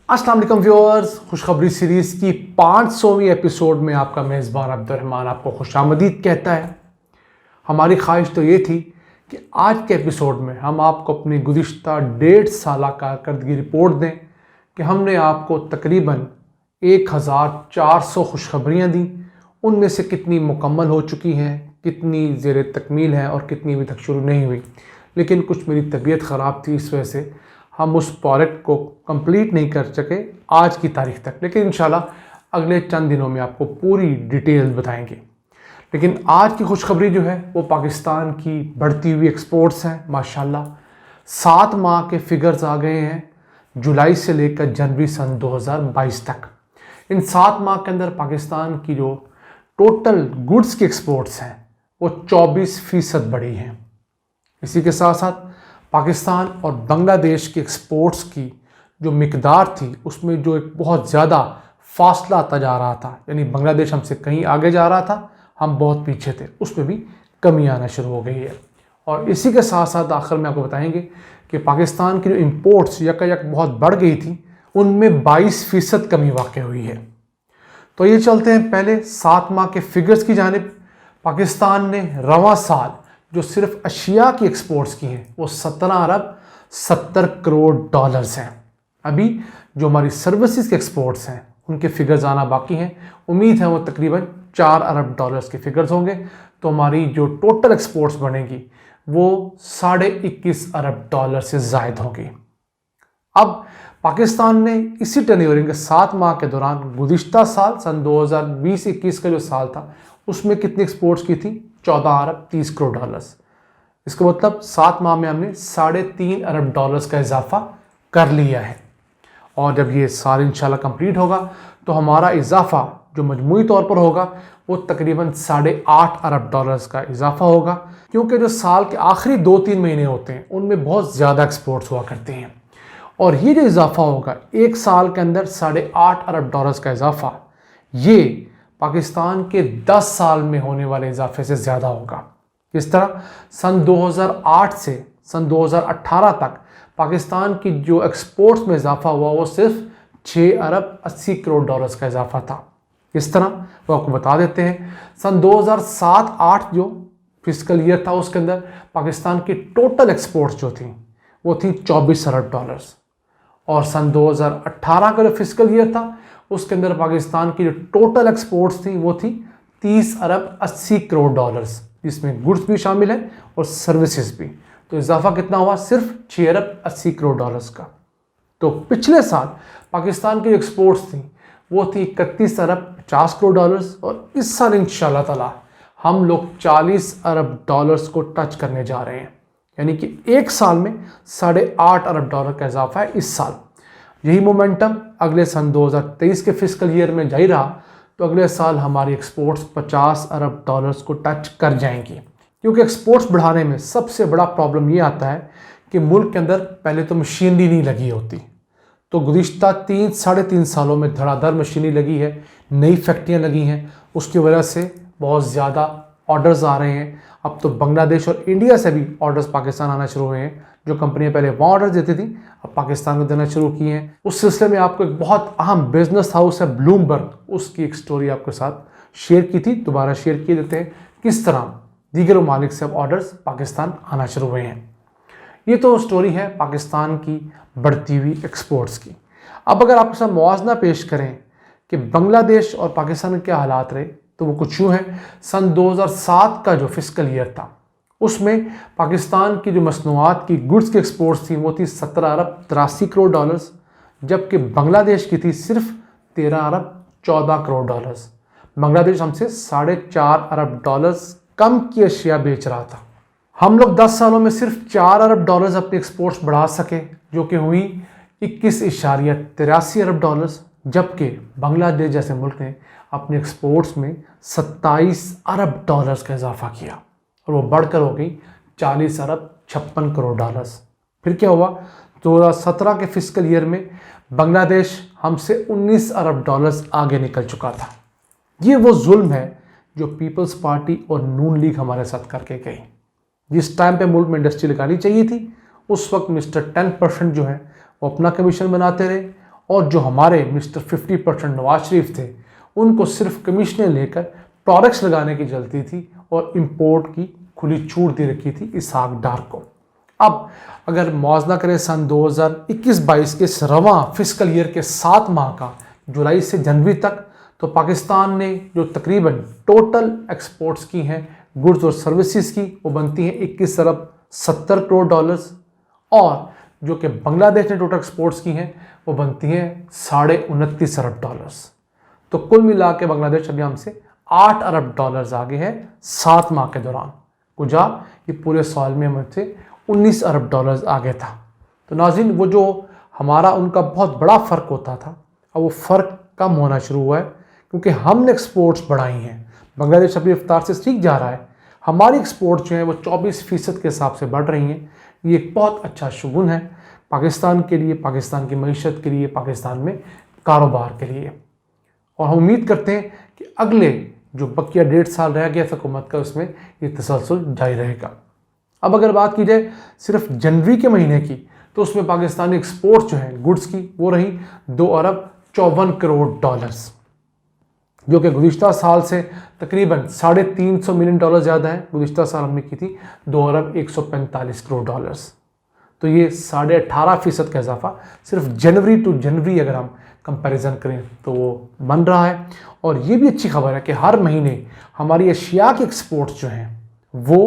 अस्सलाम वालेकुम व्यूअर्स, खुशखबरी सीरीज़ की 500वीं एपिसोड में आपका मेज़बान अब्दुर्रहमान आपको खुशामदीद कहता है। हमारी ख्वाहिश तो ये थी कि आज के एपिसोड में हम आपको अपनी गुज़िश्ता 1.5 साल कारकर्दगी रिपोर्ट दें कि हमने आपको तकरीबन 1400 खुशखबरियाँ दी। उनमें से कितनी मुकम्मल हो चुकी हैं, कितनी ज़ेर तकमील हैं और कितनी अभी तक शुरू नहीं हुई। लेकिन कुछ मेरी तबीयत ख़राब थी, इस वजह से हम उस प्रोजेक्ट को कंप्लीट नहीं कर सके आज की तारीख तक। लेकिन इंशाल्लाह अगले चंद दिनों में आपको पूरी डिटेल्स बताएंगे। लेकिन आज की खुशखबरी जो है वो पाकिस्तान की बढ़ती हुई एक्सपोर्ट्स हैं। माशाल्लाह 7 माह के फिगर्स आ गए हैं, जुलाई से लेकर जनवरी सन 2022 तक। इन 7 माह के अंदर पाकिस्तान की जो टोटल गुड्स की एक्सपोर्ट्स हैं वो 24% बढ़ी हैं। इसी के साथ साथ पाकिस्तान और बांग्लादेश की एक्सपोर्ट्स की जो मिकदार थी उसमें जो एक बहुत ज़्यादा फासला आता जा रहा था, यानी बांग्लादेश हमसे कहीं आगे जा रहा था, हम बहुत पीछे थे, उसमें भी कमी आना शुरू हो गई है। और इसी के साथ साथ आखिर में आपको बताएंगे कि पाकिस्तान की जो इम्पोर्ट्स यकायक बहुत बढ़ गई थी उनमें 22% कमी वाक़ हुई है। तो ये चलते हैं पहले 7 माह के फिगर्स की जानिब। पाकिस्तान ने रवां साल जो सिर्फ अशिया की एक्सपोर्ट्स की हैं वो 17 अरब 70 करोड़ डॉलर्स हैं। अभी जो हमारी सर्विसेज के एक्सपोर्ट्स हैं उनके फिगर्स आना बाकी हैं। उम्मीद है वो तकरीबन 4 अरब डॉलर्स के फिगर्स होंगे। तो हमारी जो टोटल एक्सपोर्ट्स बनेगी वो 21.5 अरब डॉलर से ज़ायद होगी। अब पाकिस्तान ने इसी टर्नओवर के 7 माह के दौरान गुज़िश्ता साल सन 2020-21 का जो साल था उसमें कितनी एक्सपोर्ट्स की थी? 14 अरब 30 करोड़ डॉलर्स। इसका मतलब 7 माह में हमने 3.5 अरब डॉलर्स का इजाफा कर लिया है। और जब ये साल इंशाल्लाह कंप्लीट होगा तो हमारा इजाफा जो मजमूई तौर पर होगा वो तकरीबन 8.5 अरब डॉलर्स का इजाफा होगा, क्योंकि जो साल के आखिरी 2-3 महीने होते हैं उनमें बहुत ज़्यादा एक्सपोर्ट्स हुआ करते हैं। और ये जो इजाफा होगा एक साल के अंदर 8.5 अरब डॉलर्स का इजाफा, ये पाकिस्तान के 10 साल में होने वाले इजाफे से ज़्यादा होगा। इस तरह सन 2008 से सन 2018 तक पाकिस्तान की जो एक्सपोर्ट्स में इजाफा हुआ वो सिर्फ 6 अरब 80 करोड़ डॉलर्स का इजाफा था। इस तरह वो आपको बता देते हैं, सन 2007-8 जो फिस्कल ईयर था उसके अंदर पाकिस्तान की टोटल एक्सपोर्ट्स जो थी वो थी 24 अरब डॉलर्स। और सन 2018 का जो फिस्कल ईयर था उसके अंदर पाकिस्तान की जो टोटल एक्सपोर्ट्स थी वो थी 30 अरब 80 करोड़ डॉलर्स, जिसमें गुड्स भी शामिल है और सर्विसेज भी। तो इजाफा कितना हुआ? सिर्फ 6 अरब 80 करोड़ डॉलर्स का। तो पिछले साल पाकिस्तान की एक्सपोर्ट्स थी वो थी 31 अरब 50 करोड़ डॉलर्स, और इस साल इंशाल्लाह ताला हम लोग 40 अरब डॉलर्स को टच करने जा रहे हैं। यानी कि एक साल में 8.5 अरब डॉलर का इजाफा है इस साल। यही मोमेंटम अगले सन 2023 के फिस्कल ईयर में जारी रहा तो अगले साल हमारी एक्सपोर्ट्स 50 अरब डॉलर्स को टच कर जाएंगी। क्योंकि एक्सपोर्ट्स बढ़ाने में सबसे बड़ा प्रॉब्लम ये आता है कि मुल्क के अंदर पहले तो मशीनरी नहीं लगी होती। तो गुज़िश्ता 3-3.5 सालों में धड़ाधड़ मशीनरी लगी है, नई फैक्ट्रियाँ लगी हैं, उसकी वजह से बहुत ज़्यादा ऑर्डर्स आ रहे हैं। अब तो बांग्लादेश और इंडिया से भी ऑर्डर्स पाकिस्तान आना शुरू हुए हैं। जो कंपनियां पहले वहाँ ऑर्डर देती थी अब पाकिस्तान को देना शुरू किए हैं। उस सिलसिले में आपको एक बहुत अहम बिजनेस हाउस है ब्लूमबर्ग, उसकी एक स्टोरी आपके साथ शेयर की थी, दोबारा शेयर किए देते हैं किस तरह दीगर ममालिक से अब ऑर्डर्स पाकिस्तान आना शुरू हुए हैं। ये तो स्टोरी है पाकिस्तान की बढ़ती हुई एक्सपोर्ट्स की। अब अगर आपके साथ मुआवजा पेश करें कि बांग्लादेश और पाकिस्तान में क्या हालात रहे तो वो कुछ यूँ हैं। सन 2007 का जो फिस्कल ईयर था उसमें पाकिस्तान की जो मसनूआत की गुड्स की एक्सपोर्ट्स थी वो थी 17 अरब 83 करोड़ डॉलर्स, जबकि बांग्लादेश की थी सिर्फ 13 अरब 14 करोड़ डॉलर्स। बांग्लादेश हमसे 4.5 अरब डॉलर्स कम की अशिया बेच रहा था। हम लोग 10 सालों में सिर्फ 4 अरब डॉलर्स अपनी एक्सपोर्ट्स बढ़ा सके, जो कि हुई 21.83 अरब डॉलर्स, जबकि बांग्लादेश जैसे मुल्क ने अपने एक्सपोर्ट्स में 27 अरब डॉलर्स का इजाफा किया और वो बढ़कर हो गई 40 अरब 56 करोड़ डॉलर्स। फिर क्या हुआ? 2017 के फिस्कल ईयर में बांग्लादेश हमसे 19 अरब डॉलर्स आगे निकल चुका था। ये वो जुल्म है जो पीपल्स पार्टी और नून लीग हमारे साथ करके गई। जिस टाइम पे मुल्क में इंडस्ट्री लगानी चाहिए थी उस वक्त मिस्टर 10% जो है वो अपना कमीशन बनाते रहे और जो हमारे मिस्टर 50% नवाज शरीफ थे, उनको सिर्फ कमीशनें लेकर टॉरेक्स लगाने की जल्दी थी और इंपोर्ट की खुली छूट दे रखी थी इसहाक डार को। अब अगर मुआवजा करें सन 2021-22 के रवां फिस्कल ईयर के 7 माह का, जुलाई से जनवरी तक, तो पाकिस्तान ने जो तकरीबन टोटल एक्सपोर्ट्स की हैं गुड्स और सर्विसेज की, वो बनती हैं 21 अरब 70 करोड़ डॉलर्स, और जो कि बांग्लादेश ने टोटल एक्सपोर्ट्स की हैं वो बनती हैं 29.5 अरब डॉलर्स। तो कुल मिला के बांग्लादेश अभी हमसे 8 अरब डॉलर्स आगे है 7 माह के दौरान। कुजा ये पूरे साल में हमसे 19 अरब डॉलर्स आगे था। तो नाज़रीन, वो जो हमारा उनका बहुत बड़ा फ़र्क होता था, अब वो फ़र्क कम होना शुरू हुआ है क्योंकि हमने एक्सपोर्ट्स बढ़ाई हैं। बांग्लादेश अपनी रफ्तार से ठीक जा रहा है, हमारी एक्सपोर्ट्स जो हैं वो 24% के हिसाब से बढ़ रही हैं। ये एक बहुत अच्छा शुगुन है पाकिस्तान के लिए, पाकिस्तान की मईशत के लिए, पाकिस्तान में कारोबार के लिए। और हम उम्मीद करते हैं कि अगले जो बकिया 1.5 साल रह गया हुकूमत का, उसमें ये तसलसल जारी रहेगा। अब अगर बात की जाए सिर्फ जनवरी के महीने की, तो उसमें पाकिस्तानी एक्सपोर्ट्स जो हैं गुड्स की, वो रही 2 अरब 54 करोड़ डॉलर्स, जो कि गुज़िश्ता साल से तकरीबन 350 मिलियन डॉलर ज़्यादा है। गुज़िश्ता साल हमने की थी 2 अरब 145 करोड़ डॉलर्स। तो ये 18.5% का इजाफा सिर्फ जनवरी टू जनवरी अगर हम कंपैरिजन करें तो वो बन रहा है। और ये भी अच्छी खबर है कि हर महीने हमारी एशिया की एक्सपोर्ट्स जो हैं वो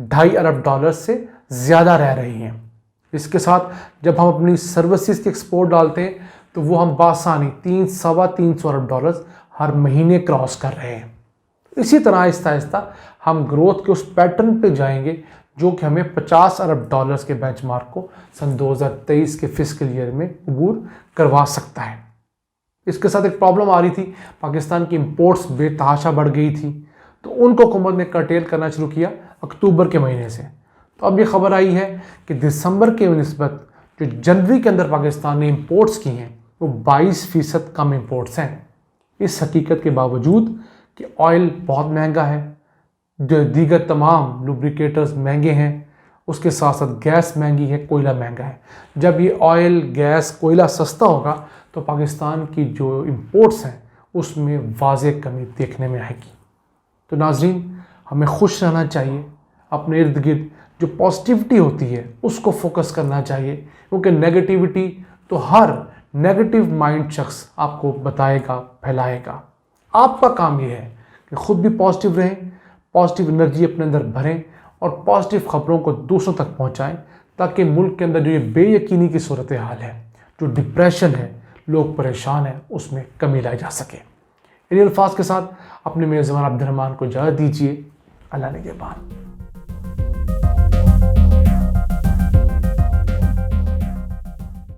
2.5 अरब डॉलर से ज़्यादा रह रही हैं। इसके साथ जब हम अपनी सर्विसेज की एक्सपोर्ट डालते हैं तो वो हम बासानी 300-325 अरब डॉलर्स हर महीने क्रॉस कर रहे हैं। इसी तरह आहिस्ता आहिस्ता हम ग्रोथ के उस पैटर्न पे जाएंगे जो कि हमें 50 अरब डॉलर्स के बेंचमार्क को सन 2023 के फिस्कल ईयर में अबूर करवा सकता है। इसके साथ एक प्रॉब्लम आ रही थी, पाकिस्तान की इंपोर्ट्स बेतहाशा बढ़ गई थी, तो उनको हुकूमत ने कर्टेल करना शुरू किया अक्टूबर के महीने से। तो अब ये खबर आई है कि दिसंबर के निस्बत जो जनवरी के अंदर पाकिस्तान ने इंपोर्ट्स की हैं वो 22% कम इंपोर्ट्स हैं। इस हकीकत के बावजूद कि ऑयल बहुत महंगा है, जो दीगर तमाम लुब्रिकेटर्स महंगे हैं, उसके साथ साथ गैस महंगी है, कोयला महंगा है। जब ये ऑयल, गैस, कोयला सस्ता होगा तो पाकिस्तान की जो इंपोर्ट्स हैं उसमें वाज़ेह कमी देखने में आएगी। तो नाज़रीन, हमें खुश रहना चाहिए, अपने इर्द गिर्द जो पॉजिटिविटी होती है उसको फोकस करना चाहिए, क्योंकि नेगेटिविटी तो हर नेगेटिव माइंड शख्स आपको बताएगा, फैलाएगा। आपका काम ये है कि ख़ुद भी पॉजिटिव रहें, पॉजिटिव एनर्जी अपने अंदर भरें और पॉजिटिव ख़बरों को दूसरों तक पहुंचाएं, ताकि मुल्क के अंदर जो ये बेयकीनी की सूरत हाल है, जो डिप्रेशन है, लोग परेशान हैं, उसमें कमी लाई जा सके। इन अल्फाज के साथ अपने मेज़बान अब्दुर्रहमान को इजाज़त दीजिए। अल्लाह ने के बाद।